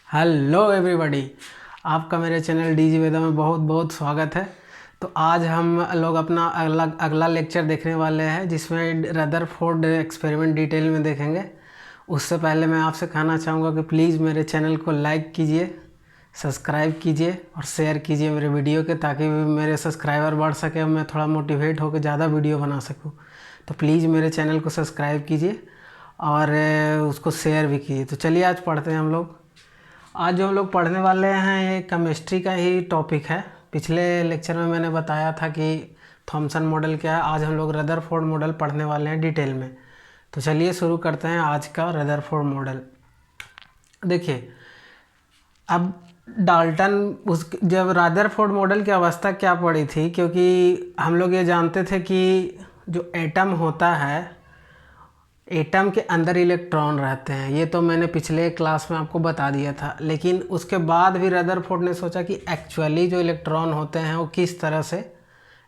Hello everybody, आपका मेरे channel DG वेदा में बहुत बहुत स्वागत है। तो आज हम लोग अपना अगला लेक्चर देखने वाले हैं जिसमें रदरफोर्ड एक्सपेरिमेंट डिटेल में देखेंगे। उससे पहले मैं आपसे कहना चाहूँगा कि प्लीज़ मेरे चैनल को लाइक कीजिए, सब्सक्राइब कीजिए और शेयर कीजिए मेरे वीडियो के, ताकि मेरे सब्सक्राइबर बढ़ सके और मैं थोड़ा मोटिवेट होकर ज़्यादा वीडियो बना सकूँ। तो प्लीज़ मेरे चैनल को सब्सक्राइब कीजिए और उसको शेयर भी कीजिए। तो चलिए आज पढ़ते हैं हम लोग। आज जो हम लोग पढ़ने वाले हैं ये केमिस्ट्री का ही टॉपिक है। पिछले लेक्चर में मैंने बताया था कि थॉमसन मॉडल क्या है। आज हम लोग रदरफोर्ड मॉडल पढ़ने वाले हैं डिटेल में। तो चलिए शुरू करते हैं आज का रदरफोर्ड मॉडल। देखिए, अब डाल्टन जब रदरफोर्ड मॉडल की अवस्था क्या पड़ी थी, क्योंकि हम लोग ये जानते थे कि जो एटम होता है, एटम के अंदर इलेक्ट्रॉन रहते हैं। ये तो मैंने पिछले क्लास में आपको बता दिया था। लेकिन उसके बाद भी रदरफोर्ड ने सोचा कि एक्चुअली जो इलेक्ट्रॉन होते हैं वो किस तरह से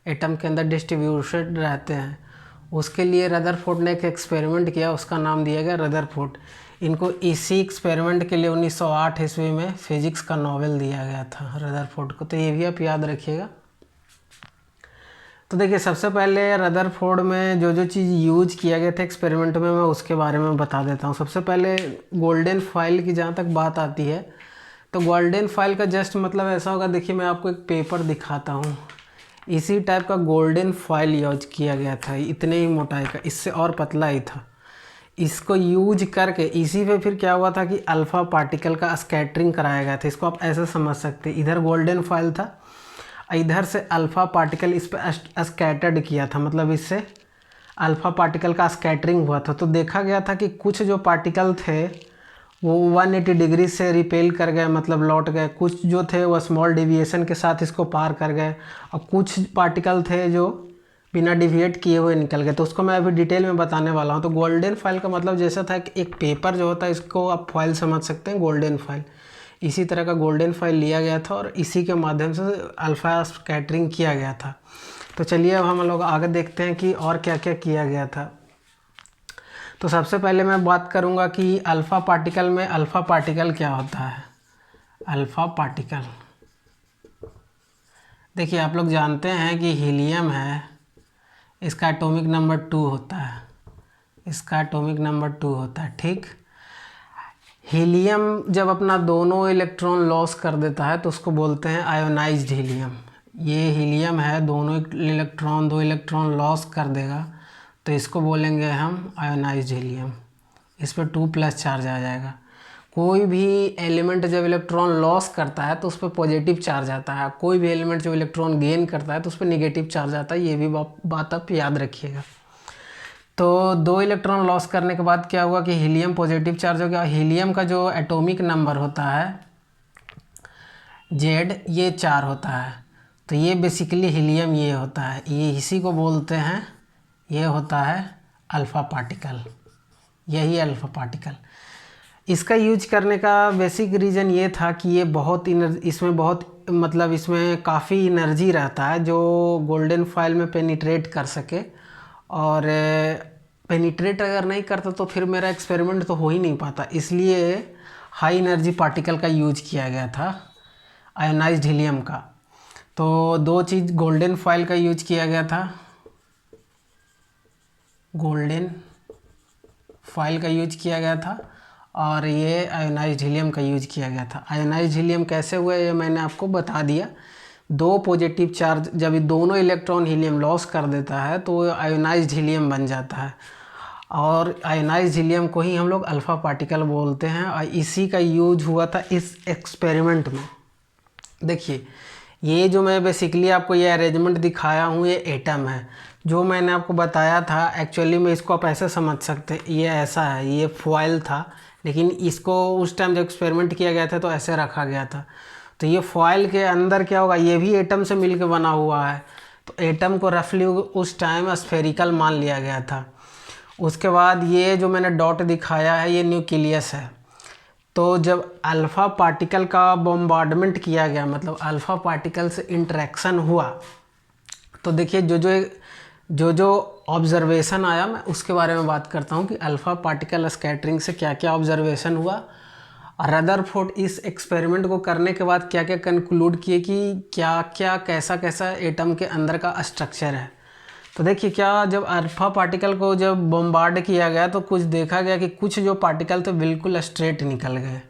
एटम के अंदर डिस्ट्रीब्यूटेड रहते हैं। उसके लिए रदरफोर्ड ने एक एक्सपेरिमेंट किया, उसका नाम दिया गया रदरफोर्ड। इनको इसी एक्सपेरिमेंट के लिए 1908 ईस्वी में फिजिक्स का नोबेल दिया गया था रदरफोर्ड को। तो ये भी आप याद रखिएगा। तो देखिए, सबसे पहले रदरफोर्ड में जो जो चीज़ यूज किया गया था एक्सपेरिमेंट में, मैं उसके बारे में बता देता हूँ। सबसे पहले गोल्डन फॉइल की जहाँ तक बात आती है, तो गोल्डन फॉइल का जस्ट मतलब ऐसा होगा। देखिए, मैं आपको एक पेपर दिखाता हूँ। इसी टाइप का गोल्डन फॉइल यूज किया गया था, इतने ही मोटाई का, इससे और पतला ही था। इसको यूज करके इसी पे फिर क्या हुआ था कि अल्फ़ा पार्टिकल का स्कैटरिंग कराया गया था। इसको आप ऐसे समझ सकते हैं, इधर गोल्डन फॉइल था, इधर से अल्फ़ा पार्टिकल इस पर स्कैटर्ड किया था, मतलब इससे अल्फ़ा पार्टिकल का स्कैटरिंग हुआ था। तो देखा गया था कि कुछ जो पार्टिकल थे वो 180 डिग्री से रिपेल कर गए, मतलब लौट गए। कुछ जो थे वो स्मॉल डिविएशन के साथ इसको पार कर गए, और कुछ पार्टिकल थे जो बिना डिविएट किए हुए निकल गए। तो उसको मैं अभी डिटेल में बताने वाला हूँ। तो गोल्डन फॉइल का मतलब जैसा था कि एक पेपर जो होता है, इसको आप फॉइल समझ सकते हैं, गोल्डन फॉइल। इसी तरह का गोल्डन फॉइल लिया गया था और इसी के माध्यम से अल्फ़ा स्कैटरिंग किया गया था। तो चलिए अब हम लोग आगे देखते हैं कि और क्या क्या किया गया था। तो सबसे पहले मैं बात करूंगा कि अल्फ़ा पार्टिकल में अल्फ़ा पार्टिकल क्या होता है। अल्फ़ा पार्टिकल, देखिए आप लोग जानते हैं कि हीलियम है, इसका एटॉमिक नंबर 2 होता है, इसका एटॉमिक नंबर 2 होता है, ठीक। हीलियम जब अपना दोनों इलेक्ट्रॉन लॉस कर देता है तो उसको बोलते हैं आयोनाइज्ड हीलियम। ये हीलियम है, दो इलेक्ट्रॉन लॉस कर देगा तो इसको बोलेंगे हम आयोनाइज्ड हीलियम। इस पर 2+ चार्ज आ जाएगा। कोई भी एलिमेंट जब इलेक्ट्रॉन लॉस करता है तो उस पर पॉजिटिव चार्ज आता है, कोई भी एलिमेंट जब इलेक्ट्रॉन गेन करता है तो उस पर निगेटिव चार्ज आता है। ये भी बात आप याद रखिएगा। तो 2 इलेक्ट्रॉन लॉस करने के बाद क्या हुआ कि हीलियम पॉजिटिव चार्ज हो गया। हीलियम का जो एटॉमिक नंबर होता है जेड, ये 4 होता है। तो ये बेसिकली हीलियम ये होता है, ये इसी को बोलते हैं, ये होता है अल्फ़ा पार्टिकल, यही अल्फ़ा पार्टिकल। इसका यूज करने का बेसिक रीज़न ये था कि ये बहुत इसमें बहुत मतलब इसमें काफ़ी एनर्जी रहता है जो गोल्डन फॉइल में पेनिट्रेट कर सके। और पेनिट्रेट अगर नहीं करता तो फिर मेरा एक्सपेरिमेंट तो हो ही नहीं पाता, इसलिए हाई एनर्जी पार्टिकल का यूज किया गया था, आयोनाइज्ड हीलियम का। तो 2 चीज़, गोल्डन फॉइल का यूज किया गया था, गोल्डन फॉइल का यूज किया गया था, और ये आयोनाइज्ड हीलियम का यूज किया गया था। आयोनाइज्ड हीलियम कैसे हुआ ये मैंने आपको बता दिया। 2 पॉजिटिव चार्ज जब ये दोनों इलेक्ट्रॉन हीलियम लॉस कर देता है तो आयोनाइज्ड हीलियम बन जाता है, और आयोनाइज्ड हीलियम को ही हम लोग अल्फ़ा पार्टिकल बोलते हैं। और इसी का यूज हुआ था इस एक्सपेरिमेंट में। देखिए, ये जो मैं बेसिकली आपको ये अरेंजमेंट दिखाया हूँ, ये एटम है। जो मैंने आपको बताया था एक्चुअली में इसको आप ऐसे समझ सकते हैं, ये ऐसा है, ये फॉइल था, लेकिन इसको उस टाइम जब एक्सपेरिमेंट किया गया था तो ऐसे रखा गया था। तो ये फॉइल के अंदर क्या होगा, ये भी एटम से मिलकर बना हुआ है। तो एटम को रफली उस टाइम स्फेरिकल मान लिया गया था। उसके बाद ये जो मैंने डॉट दिखाया है ये न्यूक्लियस है। तो जब अल्फ़ा पार्टिकल का बॉम्बार्डमेंट किया गया, मतलब अल्फ़ा पार्टिकल से इंटरेक्शन हुआ, तो देखिए जो जो ऑब्जर्वेशन आया, मैं उसके बारे में बात करता हूँ कि अल्फ़ा पार्टिकल स्कैटरिंग से क्या क्या ऑब्जर्वेशन हुआ और रदरफोर्ड इस एक्सपेरिमेंट को करने के बाद क्या क्या कंक्लूड किए कि क्या क्या कैसा कैसा एटम के अंदर का स्ट्रक्चर है। तो देखिए, क्या जब अल्फा पार्टिकल को जब बम्बार्ड किया गया तो कुछ देखा गया कि कुछ जो पार्टिकल थे बिल्कुल स्ट्रेट निकल गए,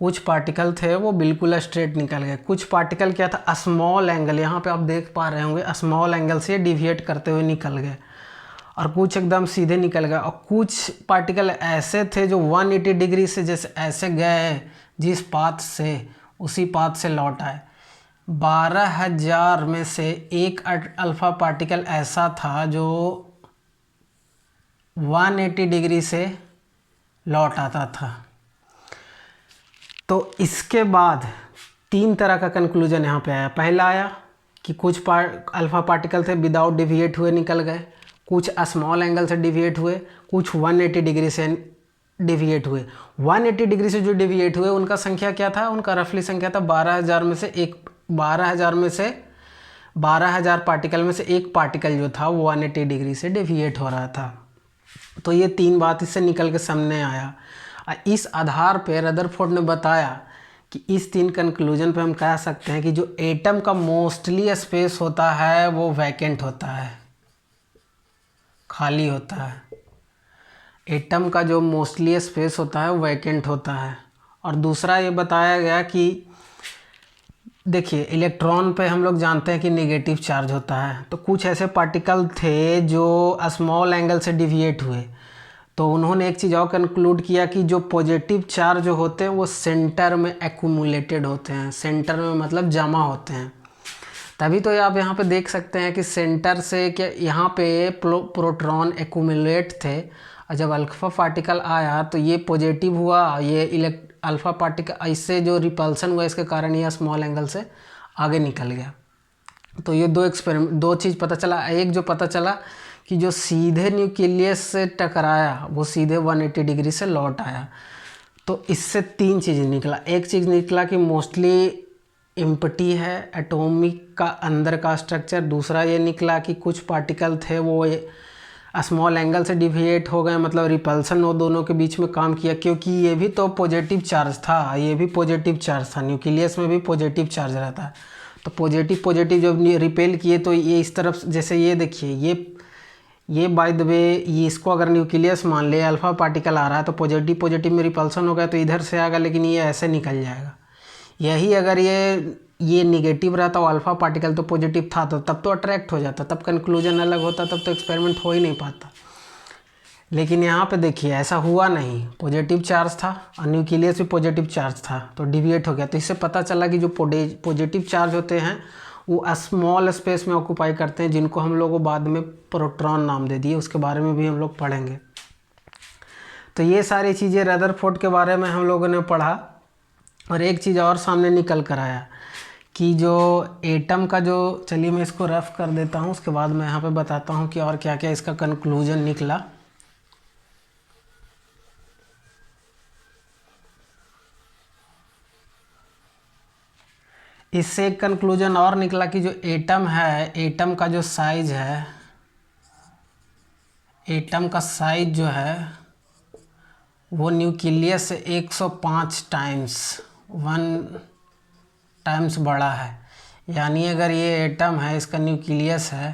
कुछ पार्टिकल थे वो बिल्कुल स्ट्रेट निकल गए, कुछ पार्टिकल क्या था, स्मॉल एंगल, यहाँ पे आप देख पा रहे होंगे स्मॉल एंगल से डिविएट करते हुए निकल गए, और कुछ एकदम सीधे निकल गए, और कुछ पार्टिकल ऐसे थे जो 180 डिग्री से जैसे ऐसे गए जिस पाथ से, उसी पाथ से लौट आए। 12,000 में से एक अल्फा पार्टिकल ऐसा था जो 180 डिग्री से लौट आता था। तो इसके बाद 3 तरह का कंक्लूजन यहाँ पे आया। पहला आया कि कुछ अल्फा पार्टिकल थे विदाउट डिविएट हुए निकल गए, कुछ स्मॉल एंगल से डिविएट हुए, कुछ 180 डिग्री से डिविएट हुए। 180 डिग्री से जो डिविएट हुए उनका संख्या क्या था, उनका रफली संख्या था 12,000 में से 12,000 पार्टिकल में से एक पार्टिकल जो था वो 180 डिग्री से डिविएट हो रहा था। तो ये 3 बात इससे निकल के सामने आया। इस आधार पे रदरफोर्ड ने बताया कि इस 3 कंक्लूजन पे हम कह सकते हैं कि जो एटम का मोस्टली स्पेस होता है वो वैकेंट होता है, खाली होता है। एटम का जो मोस्टली स्पेस होता है वो वैकेंट होता है। और दूसरा ये बताया गया कि देखिए, इलेक्ट्रॉन पे हम लोग जानते हैं कि नेगेटिव चार्ज होता है, तो कुछ ऐसे पार्टिकल थे जो स्मॉल एंगल से डिविएट हुए, तो उन्होंने एक चीज़ और कंक्लूड किया कि जो पॉजिटिव चार्ज जो होते हैं वो सेंटर में एक्यूमुलेटेड होते हैं, सेंटर में मतलब जमा होते हैं। तभी तो आप यहाँ पे देख सकते हैं कि सेंटर से क्या यहाँ पे प्रोटॉन एक्यूमुलेट थे, और जब अल्फा पार्टिकल आया तो ये पॉजिटिव हुआ, ये अल्फा पार्टिकल इससे जो रिपल्सन हुआ इसके कारण ये स्मॉल एंगल से आगे निकल गया। तो ये 2 चीज़ पता चला। एक जो पता चला कि जो सीधे न्यूक्लियस से टकराया वो सीधे 180 डिग्री से लौट आया। तो इससे 3 चीज़ें निकला। एक चीज़ निकला कि मोस्टली एम्प्टी है एटॉमिक का अंदर का स्ट्रक्चर। दूसरा ये निकला कि कुछ पार्टिकल थे वो स्मॉल एंगल से डिविएट हो गए, मतलब रिपल्सन वो दोनों के बीच में काम किया, क्योंकि ये भी तो पॉजिटिव चार्ज था, ये भी पॉजिटिव चार्ज था, न्यूक्लियस में भी पॉजिटिव चार्ज रहता है। तो पॉजिटिव जब रिपेल किए तो ये इस तरफ, जैसे ये देखिए, ये बाय द वे ये इसको अगर न्यूक्लियस मान ले, अल्फा पार्टिकल आ रहा है तो पॉजिटिव में रिपल्सन हो गया तो इधर से आएगा, लेकिन ये ऐसे निकल जाएगा। यही अगर ये नेगेटिव रहता वो अल्फा पार्टिकल तो पॉजिटिव था तो तब तो अट्रैक्ट हो जाता, तब कंक्लूजन अलग होता, तब तो एक्सपेरिमेंट हो ही नहीं पाता। लेकिन यहाँ पे देखिए ऐसा हुआ नहीं, पॉजिटिव चार्ज था और न्यूक्लियस भी पॉजिटिव चार्ज था तो डिविएट हो गया। तो इससे पता चला कि जो पॉजिटिव चार्ज होते हैं वो स्मॉल स्पेस में ऑक्यूपाई करते हैं, जिनको हम लोगों बाद में प्रोटॉन नाम दे दिए, उसके बारे में भी हम लोग पढ़ेंगे। तो ये सारी चीज़ें रदरफोर्ड के बारे में हम लोगों ने पढ़ा। और एक चीज़ और सामने निकल कर आया कि जो एटम का जो, चलिए मैं इसको रफ कर देता हूँ, उसके बाद मैं यहाँ पे बताता हूँ कि और क्या क्या इसका कंक्लूजन निकला। इससे एक कंक्लूजन और निकला कि जो एटम है, एटम का जो साइज है, एटम का साइज जो है वो न्यूक्लियस से 105 टाइम्स बड़ा है। यानी अगर ये एटम है, इसका न्यूक्लियस है,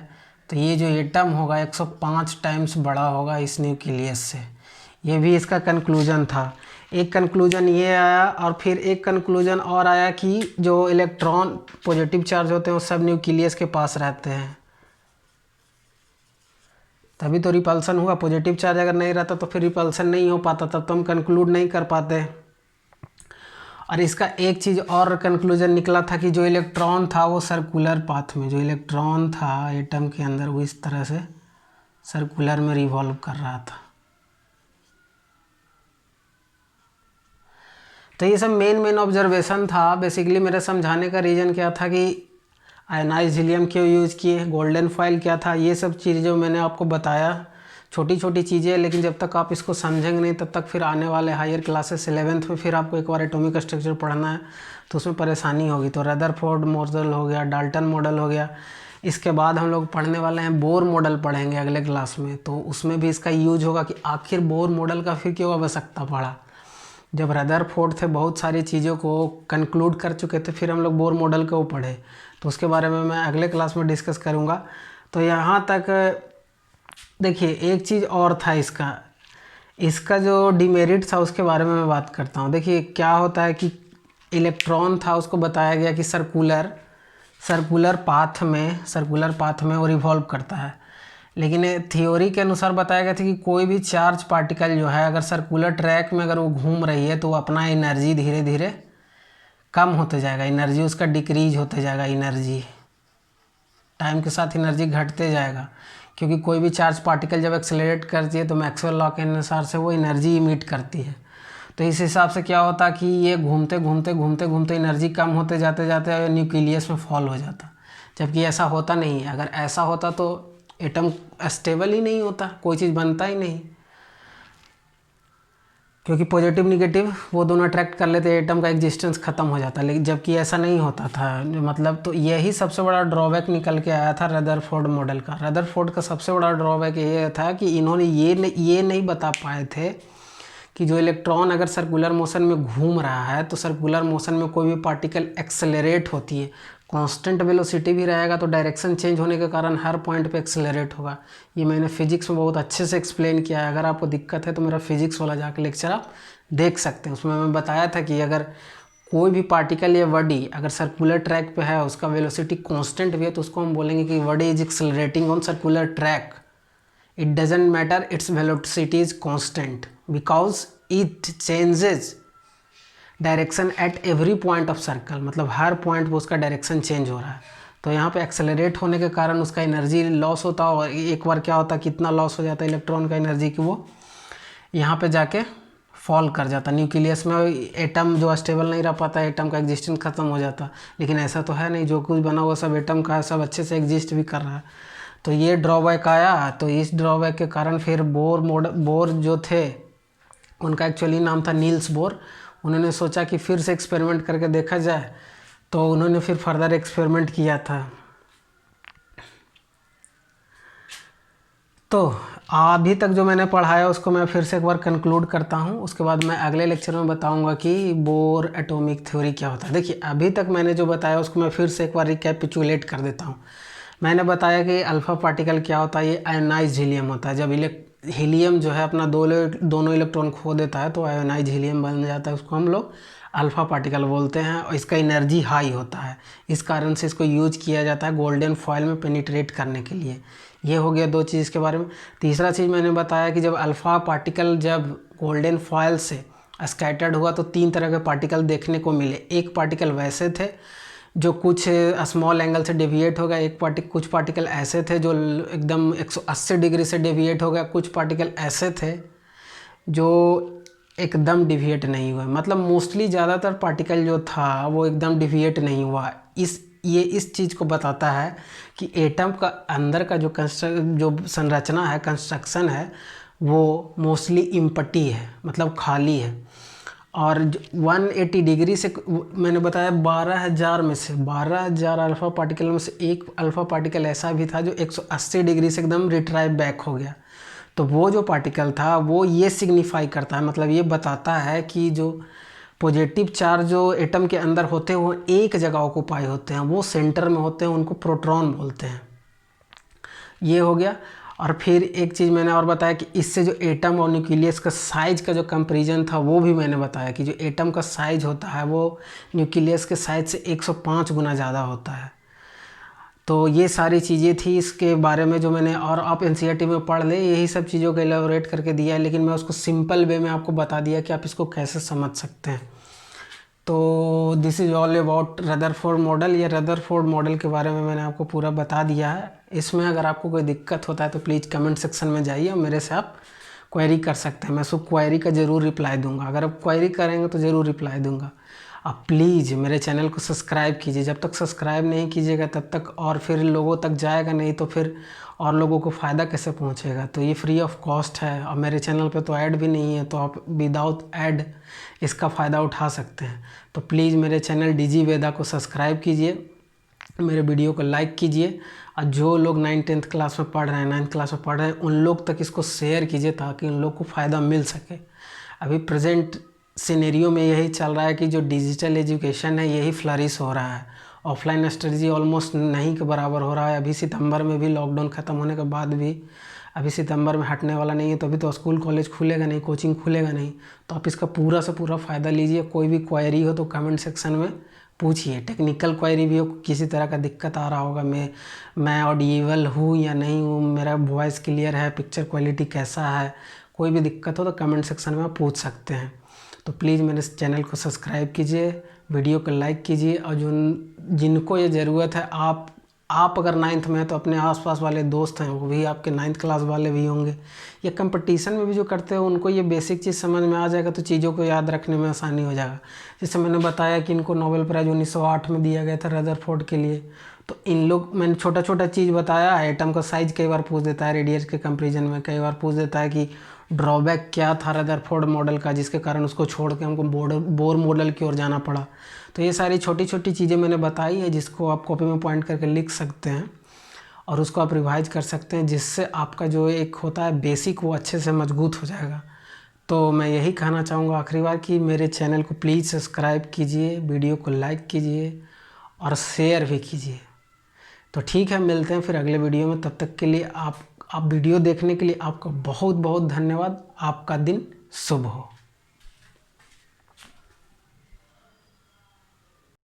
तो ये जो एटम होगा 105 टाइम्स बड़ा होगा इस न्यूक्लियस से। ये भी इसका कंक्लूजन था। एक कंक्लूजन ये आया, और फिर एक कंक्लूजन और आया कि जो इलेक्ट्रॉन पॉजिटिव चार्ज होते हैं वो सब न्यूक्लियस के पास रहते हैं, तभी तो रिपल्सन हुआ। पॉजिटिव चार्ज अगर नहीं रहता तो फिर रिपल्सन नहीं हो पाता, तब तो हम कंक्लूड नहीं कर पाते। और इसका एक चीज़ और कंक्लूजन निकला था कि जो इलेक्ट्रॉन था वो सर्कुलर पाथ में, जो इलेक्ट्रॉन था एटम के अंदर वो इस तरह से सर्कुलर में रिवॉल्व कर रहा था। तो ये सब मेन ऑब्जर्वेशन था। बेसिकली मेरे समझाने का रीज़न क्या था कि आयनाइज हीलियम क्यों यूज़ किए, गोल्डन फॉइल क्या था, ये सब चीज़ें जो मैंने आपको बताया, छोटी छोटी चीज़ें, लेकिन जब तक आप इसको समझेंगे नहीं तब तक फिर आने वाले हायर क्लासेस 11th में फिर आपको एक बार एटॉमिक स्ट्रक्चर पढ़ना है तो उसमें परेशानी होगी। तो रदरफोर्ड मॉडल हो गया, डाल्टन मॉडल हो गया, इसके बाद हम लोग पढ़ने वाले हैं बोर मॉडल पढ़ेंगे अगले क्लास में, तो उसमें भी इसका यूज होगा कि आखिर बोर मॉडल का फिर क्यों आवश्यकता पड़ा। जब रदरफोर्ड थे बहुत सारी चीज़ों को कंक्लूड कर चुके थे, फिर हम लोग बोर मॉडल को पढ़े, तो उसके बारे में मैं अगले क्लास में डिस्कस करूँगा। तो यहाँ तक देखिए एक चीज़ और था इसका जो डिमेरिट था उसके बारे में मैं बात करता हूँ। देखिए क्या होता है कि इलेक्ट्रॉन था, उसको बताया गया कि सर्कुलर पाथ में वो रिवॉल्व करता है, लेकिन थ्योरी के अनुसार बताया गया था कि कोई भी चार्ज पार्टिकल जो है अगर सर्कुलर ट्रैक में अगर वो घूम रही है तो वो अपना एनर्जी धीरे धीरे कम होते जाएगा, एनर्जी उसका डिक्रीज होते जाएगा, एनर्जी टाइम के साथ एनर्जी घटते जाएगा, क्योंकि कोई भी चार्ज पार्टिकल जब एक्सेलरेट करती है तो मैक्सवेल लॉ के अनुसार से वो एनर्जी इमिट करती है। तो इस हिसाब से क्या होता कि ये घूमते घूमते एनर्जी कम होते जाते जाते न्यूक्लियस में फॉल हो जाता, जबकि ऐसा होता नहीं है। अगर ऐसा होता तो एटम स्टेबल ही नहीं होता, कोई चीज़ बनता ही नहीं, क्योंकि पॉजिटिव निगेटिव वो दोनों अट्रैक्ट कर लेते, एटम का एग्जिस्टेंस ख़त्म हो जाता। लेकिन जबकि ऐसा नहीं होता था, मतलब तो यही सबसे बड़ा ड्रॉबैक निकल के आया था रदरफोर्ड मॉडल का। रदरफोर्ड का सबसे बड़ा ड्रॉबैक ये था कि इन्होंने ये नहीं बता पाए थे कि जो इलेक्ट्रॉन अगर सर्कुलर मोशन में घूम रहा है तो सर्कुलर मोशन में कोई भी पार्टिकल एक्सेलरेट होती है, कांस्टेंट वेलोसिटी भी रहेगा तो डायरेक्शन चेंज होने के कारण हर पॉइंट पे एक्सेलरेट होगा। ये मैंने फिजिक्स में बहुत अच्छे से एक्सप्लेन किया है। अगर आपको दिक्कत है तो मेरा फिजिक्स वाला जाकर लेक्चर आप देख सकते हैं, उसमें मैं बताया था कि अगर कोई भी पार्टिकल या बॉडी अगर सर्कुलर ट्रैक पे है, उसका वेलोसिटी कांस्टेंट भी है, तो उसको हम बोलेंगे कि body is accelerating on circular track. It doesn't matter its velocity is constant because it changes direction at every point of circle, मतलब हर पॉइंट पर उसका डायरेक्शन चेंज हो रहा है। तो यहाँ पे एक्सेलरेट होने के कारण उसका एनर्जी लॉस होता है, और एक बार क्या होता है कितना लॉस हो जाता है इलेक्ट्रॉन का एनर्जी कि वो यहाँ पे जाके फॉल कर जाता न्यूक्लियस में, एटम जो स्टेबल नहीं रह पाता, एटम का एग्जिस्टेंस ख़त्म हो जाता। लेकिन ऐसा तो है नहीं, जो कुछ बना हुआ सब एटम का है, सब अच्छे से एग्जिस्ट भी कर रहा है। तो ये ड्रॉबैक आया, तो इस ड्रॉबैक के कारण फिर बोर जो थे, उनका एक्चुअली नाम था नील्स बोर। उन्होंने सोचा कि फिर से एक्सपेरिमेंट करके देखा जाए, तो उन्होंने फिर फर्दर एक्सपेरिमेंट किया था। तो अभी तक जो मैंने पढ़ाया उसको मैं फिर से एक बार कंक्लूड करता हूँ, उसके बाद मैं अगले लेक्चर में बताऊँगा कि बोर एटॉमिक थ्योरी क्या होता है। देखिए अभी तक मैंने जो बताया उसको मैं फिर से एक बार रिकैपिचुलेट कर देता हूँ। मैंने बताया कि अल्फ़ा पार्टिकल क्या होता है, ये आयोनाइज हीलियम होता है। जब हीलियम जो है अपना दोनों इलेक्ट्रॉन खो देता है तो आयोनाइज हीलियम बन जाता है, उसको हम लोग अल्फ़ा पार्टिकल बोलते हैं, और इसका एनर्जी हाई होता है। इस कारण से इसको यूज किया जाता है गोल्डन फॉयल में पेनिट्रेट करने के लिए। ये हो गया दो चीज़ के बारे में। तीसरा चीज़ मैंने बताया कि जब अल्फ़ा पार्टिकल जब गोल्डन फॉयल से स्कैटर्ड हुआ तो तीन तरह के पार्टिकल देखने को मिले। एक पार्टिकल वैसे थे जो कुछ स्मॉल एंगल से डेविएट हो गया, कुछ पार्टिकल ऐसे थे जो एकदम 180 डिग्री से डेविएट हो गया, कुछ पार्टिकल ऐसे थे जो एकदम डिविएट नहीं हुआ। मतलब मोस्टली ज़्यादातर पार्टिकल जो था वो एकदम डिविएट नहीं हुआ। ये इस चीज़ को बताता है कि एटम का अंदर का जो संरचना है, कंस्ट्रक्शन है, वो मोस्टली इम्पटी है, मतलब खाली है। और 180 डिग्री से मैंने बताया 12,000 में से 12,000 अल्फ़ा पार्टिकल में से एक अल्फ़ा पार्टिकल ऐसा भी था जो 180 डिग्री से एकदम रिट्राइव बैक हो गया। तो वो जो पार्टिकल था वो ये सिग्निफाई करता है, मतलब ये बताता है कि जो पॉजिटिव चार्ज जो एटम के अंदर होते हैं वो एक जगह ऑक्यूपाई होते हैं, वो सेंटर में होते हैं, उनको प्रोटॉन बोलते हैं। ये हो गया। और फिर एक चीज़ मैंने और बताया कि इससे जो एटम और न्यूक्लियस का साइज़ का जो कंपैरिजन था वो भी मैंने बताया कि जो एटम का साइज़ होता है वो न्यूक्लियस के साइज़ से 105 गुना ज़्यादा होता है। तो ये सारी चीज़ें थी इसके बारे में जो मैंने, और आप एनसीईआरटी में पढ़ ले, यही सब चीज़ों को एलाबोरेट करके दिया है, लेकिन मैं उसको सिंपल वे में आपको बता दिया कि आप इसको कैसे समझ सकते हैं। तो this is all about Rutherford model. या रदरफोर्ड मॉडल के बारे में मैंने आपको पूरा बता दिया है। इसमें अगर आपको कोई दिक्कत होता है तो प्लीज़ कमेंट सेक्शन में जाइए और मेरे से आप क्वेरी कर सकते हैं। मैं उसको क्वेरी का ज़रूर रिप्लाई दूंगा। अगर आप क्वेरी करेंगे तो ज़रूर रिप्लाई दूंगा। आप प्लीज़ मेरे चैनल को सब्सक्राइब कीजिए। जब तक सब्सक्राइब नहीं कीजिएगा तब तक और फिर लोगों तक जाएगा नहीं, तो फिर और लोगों को फ़ायदा कैसे पहुंचेगा। तो ये फ्री ऑफ कॉस्ट है और मेरे चैनल पे तो ऐड भी नहीं है, तो आप विदाउट ऐड इसका फ़ायदा उठा सकते हैं। तो प्लीज़ मेरे चैनल डीजी वेदा को सब्सक्राइब कीजिए, मेरे वीडियो को लाइक कीजिए, और जो लोग 9th क्लास में पढ़ रहे हैं, 9th क्लास में पढ़ रहे हैं, उन लोग तक इसको शेयर कीजिए ताकि उन लोग को फ़ायदा मिल सके। अभी प्रेजेंट सिनेरियो में यही चल रहा है कि जो डिजिटल एजुकेशन है यही फ्लरिश हो रहा है। ऑफलाइन स्ट्रेटजी ऑलमोस्ट नहीं के बराबर हो रहा है। अभी सितंबर में भी लॉकडाउन ख़त्म होने के बाद भी अभी सितंबर में हटने वाला नहीं है, तो अभी तो स्कूल कॉलेज खुलेगा नहीं, कोचिंग खुलेगा नहीं। तो आप इसका पूरा से पूरा फ़ायदा लीजिए। कोई भी क्वेरी हो तो कमेंट सेक्शन में पूछिए। टेक्निकल क्वेरी भी हो, किसी तरह का दिक्कत आ रहा होगा, मैं ऑडिबल हूँ या नहीं हूँ, मेरा वॉइस क्लियर है, पिक्चर क्वालिटी कैसा है, कोई भी दिक्कत हो तो कमेंट सेक्शन में आप पूछ सकते हैं। तो प्लीज़ मेरे इस चैनल को सब्सक्राइब कीजिए, वीडियो को लाइक कीजिए, और जिनको ये ज़रूरत है, आप अगर 9th में हैं तो अपने आसपास वाले दोस्त हैं वो भी आपके 9th क्लास वाले भी होंगे, या कंपटीशन में भी जो करते हैं उनको ये बेसिक चीज़ समझ में आ जाएगा तो चीज़ों को याद रखने में आसानी हो जाएगा। जैसे मैंने बताया कि इनको नोबेल प्राइज़ 1908 में दिया गया था रदरफोर्ड के लिए। तो इन लोग, मैंने छोटा छोटा चीज़ बताया है। एटम का साइज कई बार पूछ देता है, रेडियस के कंपेरिजन में कई बार पूछ देता है कि ड्रॉबैक क्या था रदरफोर्ड मॉडल का, जिसके कारण उसको छोड़ के हमको बोर मॉडल की ओर जाना पड़ा। तो ये सारी छोटी छोटी चीज़ें मैंने बताई है, जिसको आप कॉपी में पॉइंट करके लिख सकते हैं और उसको आप रिवाइज कर सकते हैं, जिससे आपका जो एक होता है बेसिक वो अच्छे से मजबूत हो जाएगा। तो मैं यही कहना चाहूँगा आखिरी बार कि मेरे चैनल को प्लीज़ सब्सक्राइब कीजिए, वीडियो को लाइक कीजिए और शेयर भी कीजिए। तो ठीक है, मिलते हैं फिर अगले वीडियो में। तब तक के लिए आप वीडियो देखने के लिए आपका बहुत बहुत धन्यवाद। आपका दिन शुभ हो।